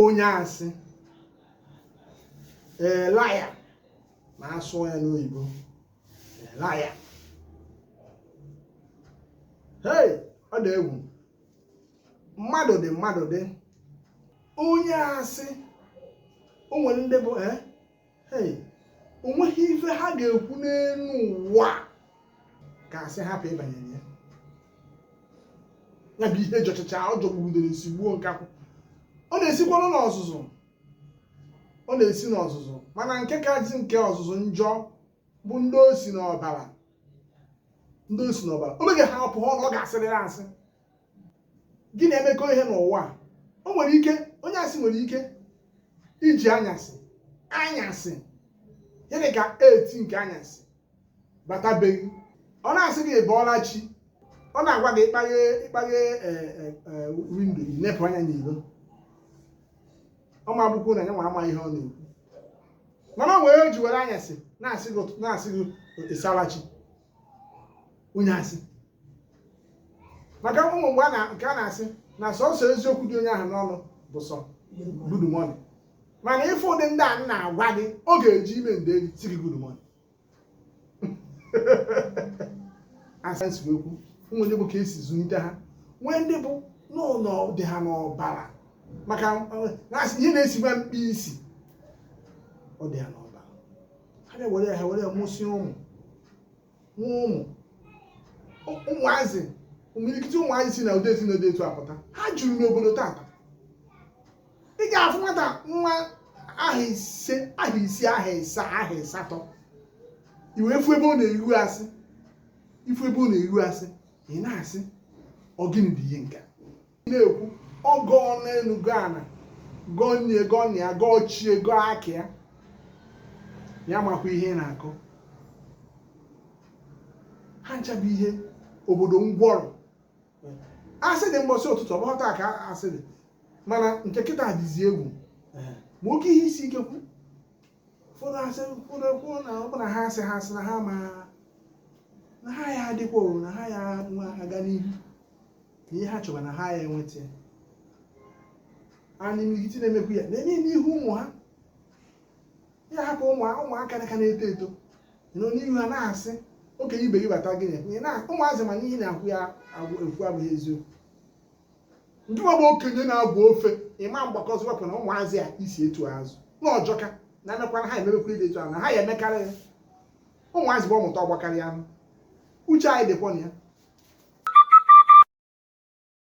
onye asị liar na-asụ ya n'oyibo liar. Hey, ọ dị egwu. Mmadụ dị onye asị o nwere ndị bụ hey, o nweghị ife ha ga-ekwu n'elu ụwa ka asị hapụ ịbanye ya. Ya bụ ihe jọchacha ọ jọgbugidere isi gbuo nkakwụ. Ọ na-esikwanụ n'ọzụzụ, ọ na-esi n'ọzụzụ, mana nke kazi nke ọzụzụ njọ bụ ndị osi n'ọbara. Ndị osi n'ọbara o meghị ha pụọ na ọ ga-asịrịrị asị. Gị na-emekọ ihe n'ụwa o nwere ike, onye asị nwere ike iji anyasị ya dị ka 8 nke anyasị batabeghị, ọ na-asị gị bọọla chi, ọ na-agwa gị ịkpaghe windo inepụ anya n'ilo. Ọ ma bụkwa na ya nwa ama ihe ọ na-ekwu, mana o wee ji were anyasị na-asị gị ịsalachi onye asị. Maka ụmụ mgbe nke a na-asị na sọsọ eziokwu dị onye ahụ n'ọnụ bụ sọ good morning, mana ife ụdị ndị a na-agwa gị ọ ga-eji ime ndeli si gị good morning. Asensị okwu ụmụ ndị bụ ka esi zụlite ha, nwee ndị bụ n'ụlọ dị ha n'ọbara, maka ihe na-esigba mkpi isi ọ dị ha n'ọbara. Ha were mụsị ụmụazị umirikiti ụmụazị si na ụdị ezinụlọ etu apụta. Ha juru n'obodo tata. Ị ga-afụ nwata nwa aha ise aha ịsatọ iwe efu ebe ọ na-eru asị, ifu ebe ọ na-eru asị, ị na-asị ọ gịnị bụ ihe nke ị na-ekwu. Ọgọ n'elu go ana gọọ nne gọọ nna ya gọọ chie gọọ aka ya makwa ihe na-akọ. Ha ncha bụ ihe obodo ngwọrọ. Asị dị mbọsị ụtụtụ ọ taa ka asị dị, mana nke kịta dịzi egwu. Ma oke ihe isi ike kwu ụfọdụ asị kwuo na ọ bụ na ha asị na ha ma na ha ya adịkwa, na ha ya nwa aga n'ihu na ihe ha chọrọ na ha ya enweta ya. Anyị n'ikiti na-emekwu ya na-eme n'ihu ụmụ ha, ya hapụ ụmụaka ka na-eto eto nọ n'ihu ha na-asị okenye ibe gị bata gị na ụmụazị ma n'ihi na-akwụ ya ekwu abụghị eziokwu. Ndị nwa bụ okenye na-abụ ofe ịma mgbakọzi wepụ na ụmụazị a isi etu azụ na ọjọka na emekwana ha emebekwa etu ahụ na ha ya emekarị ya. Ụmụazị bụ ọmụta ọgbakarị anụ. Uche anyị dịkwa na ya.